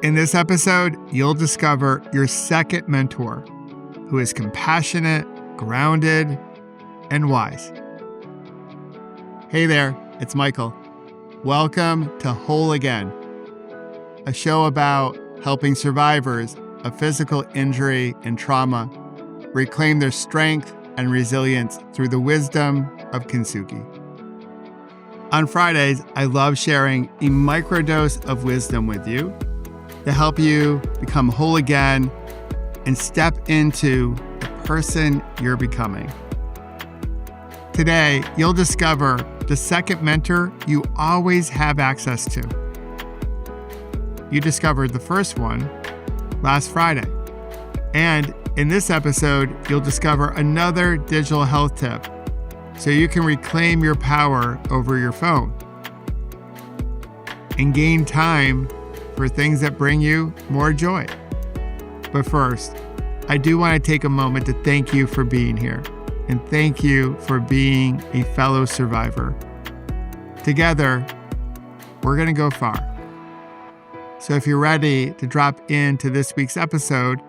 In this episode, you'll discover your second mentor, who is compassionate, grounded, and wise. Hey there, it's Michael. Welcome to Whole Again, a show about helping survivors of physical injury and trauma reclaim their strength and resilience through the wisdom of Kintsugi. On Fridays, I love sharing a microdose of wisdom with you to help you become whole again and step into the person you're becoming. Today, you'll discover the second mentor you always have access to. You discovered the first one last Friday. And in this episode, you'll discover another digital health tip so you can reclaim your power over your phone and gain time for things that bring you more joy. But first, I do want to take a moment to thank you for being here and thank you for being a fellow survivor. Together, we're going to go far. So if you're ready to drop into this week's episode,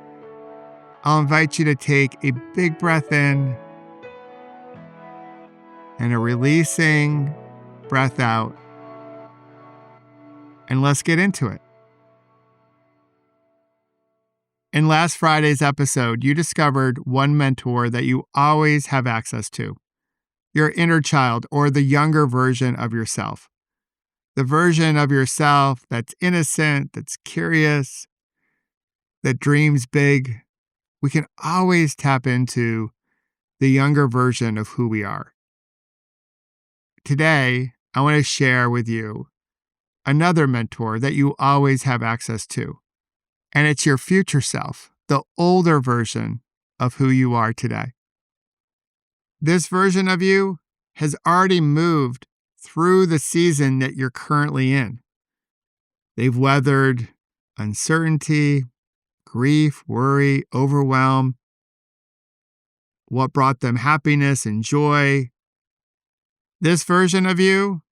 I'll invite you to take a big breath in and a releasing breath out. And let's get into it. In last Friday's episode, you discovered one mentor that you always have access to, your inner child or the younger version of yourself. The version of yourself that's innocent, that's curious, that dreams big. We can always tap into the younger version of who we are. Today, I want to share with you another mentor that you always have access to. And it's your future self, the older version of who you are today. This version of you has already moved through the season that you're currently in. They've weathered uncertainty, grief, worry, overwhelm, what brought them happiness and joy. This version of you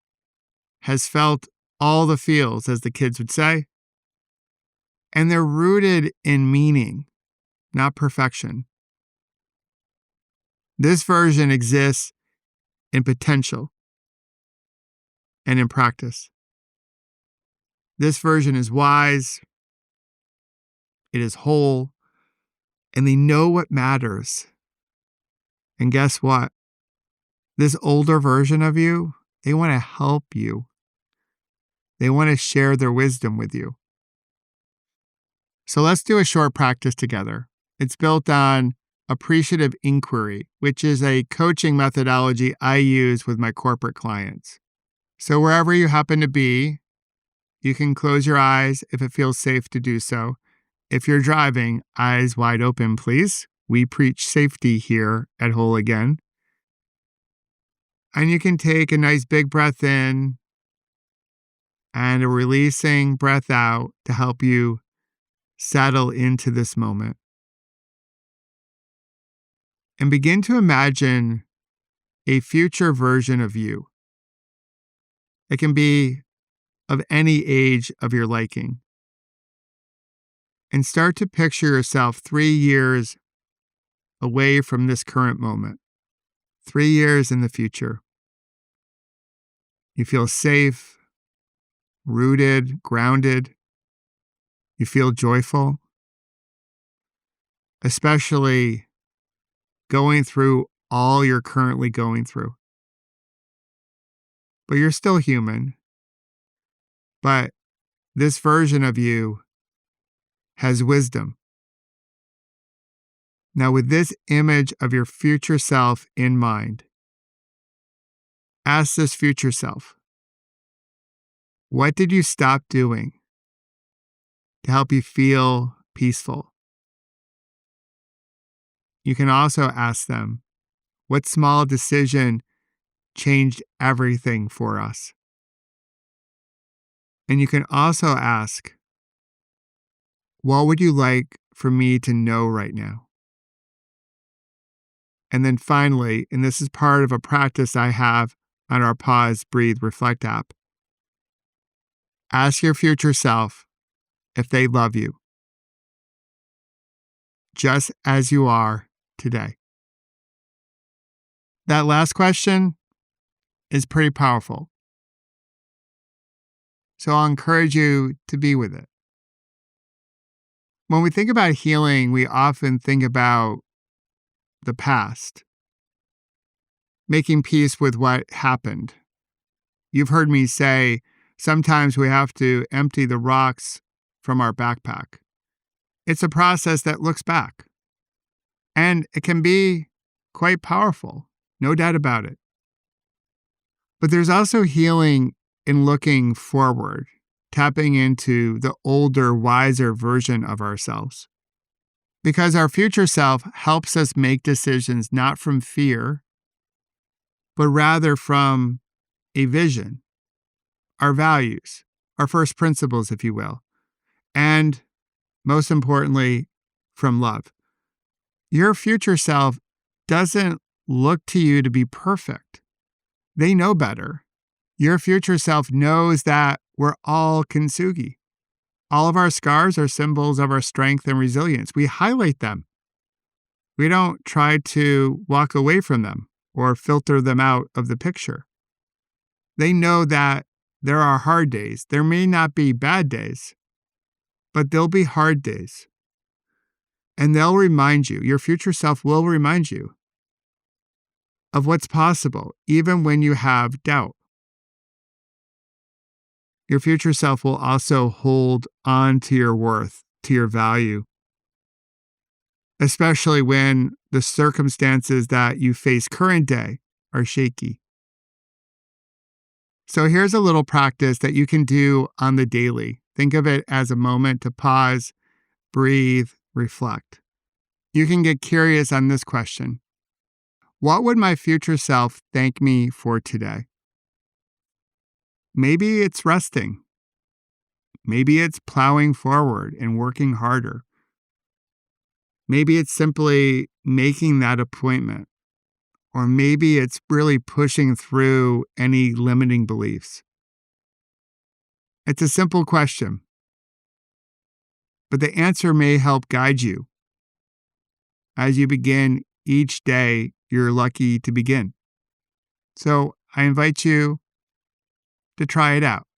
has felt all the feels, as the kids would say. And they're rooted in meaning, not perfection. This version exists in potential and in practice. This version is wise, it is whole, and they know what matters. And guess what? This older version of you, they want to help you. They want to share their wisdom with you. So let's do a short practice together. It's built on appreciative inquiry, which is a coaching methodology I use with my corporate clients. So wherever you happen to be, you can close your eyes if it feels safe to do so. If you're driving, eyes wide open, please. We preach safety here at Whole Again. And you can take a nice big breath in and a releasing breath out to help you settle into this moment. And begin to imagine a future version of you. It can be of any age of your liking. And start to picture yourself 3 years away from this current moment. 3 years in the future. You feel safe, rooted, grounded. You feel joyful, especially going through all you're currently going through. But you're still human. But this version of you has wisdom. Now, with this image of your future self in mind, ask this future self, what did you stop doing to help you feel peaceful? You can also ask them, what small decision changed everything for us? And you can also ask, what would you like for me to know right now? And then finally, and this is part of a practice I have on our Pause, Breathe, Reflect app, Ask your future self if they love you, just as you are today. That last question is pretty powerful. So I'll encourage you to be with it. When we think about healing, we often think about the past, making peace with what happened. You've heard me say sometimes we have to empty the rocks from our backpack. It's a process that looks back, and it can be quite powerful, no doubt about it. But there's also healing in looking forward, tapping into the older, wiser version of ourselves. Because our future self helps us make decisions not from fear, but rather from a vision, our values, our first principles, if you will, and most importantly, from love. Your future self doesn't look to you to be perfect. They know better. Your future self knows that we're all Kintsugi. All of our scars are symbols of our strength and resilience. We highlight them. We don't try to walk away from them or filter them out of the picture. They know that there are hard days. There may not be bad days, but there'll be hard days. And they'll remind you, your future self will remind you of what's possible, even when you have doubt. Your future self will also hold on to your worth, to your value, especially when the circumstances that you face current day are shaky. So here's a little practice that you can do on the daily. Think of it as a moment to pause, breathe, reflect. You can get curious on this question. What would my future self thank me for today? Maybe it's resting. Maybe it's plowing forward and working harder. Maybe it's simply making that appointment. Or maybe it's really pushing through any limiting beliefs. It's a simple question, but the answer may help guide you as you begin each day you're lucky to begin. So I invite you to try it out.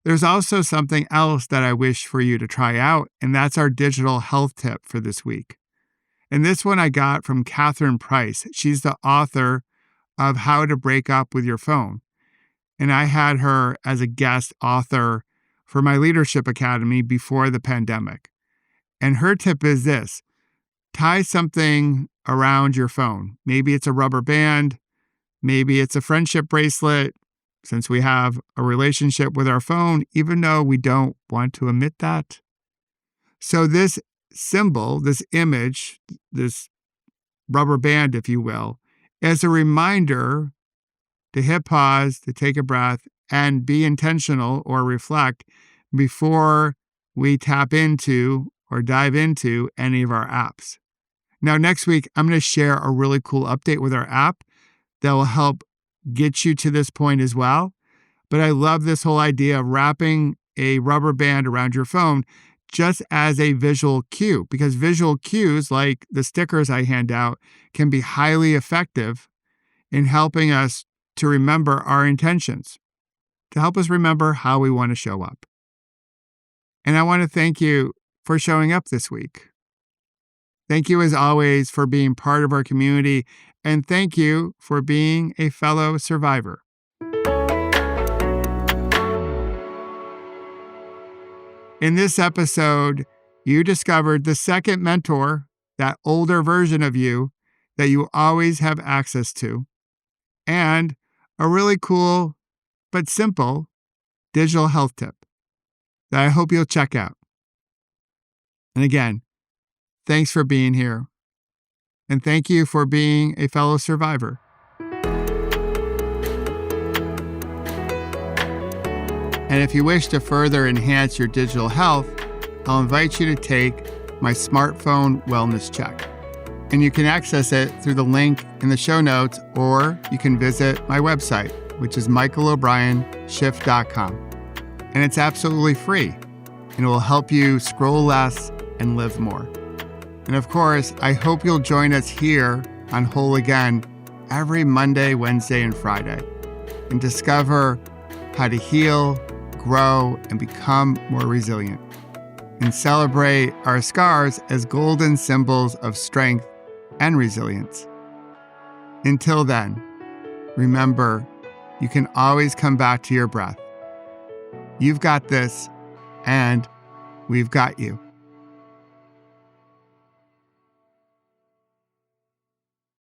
There's also something else that I wish for you to try out, and that's our digital health tip for this week. And this one I got from Catherine Price. She's the author of How to Break Up with Your Phone. And I had her as a guest author for my Leadership Academy before the pandemic. And her tip is this: tie something around your phone. Maybe it's a rubber band. Maybe it's a friendship bracelet, since we have a relationship with our phone, even though we don't want to admit that. So this symbol, this image, this rubber band, if you will, is a reminder to hit pause, to take a breath, and be intentional or reflect before we tap into or dive into any of our apps. Now, next week, I'm going to share a really cool update with our app that will help get you to this point as well. But I love this whole idea of wrapping a rubber band around your phone just as a visual cue, because visual cues like the stickers I hand out can be highly effective in helping us to remember our intentions, to help us remember how we want to show up. And I want to thank you for showing up this week. Thank you, as always, for being part of our community, and thank you for being a fellow survivor. In this episode, you discovered the second mentor, that older version of you that you always have access to, and a really cool but simple digital health tip that I hope you'll check out. And again, thanks for being here. And thank you for being a fellow survivor. And if you wish to further enhance your digital health, I'll invite you to take my smartphone wellness check. And you can access it through the link in the show notes, or you can visit my website, which is michaelobrienshift.com. and it's absolutely free, and it will help you scroll less and live more. And of course, I hope you'll join us here on Whole Again every Monday, Wednesday, and Friday and discover how to heal, grow, and become more resilient, and celebrate our scars as golden symbols of strength and resilience. Until then, remember, you can always come back to your breath. You've got this, and we've got you.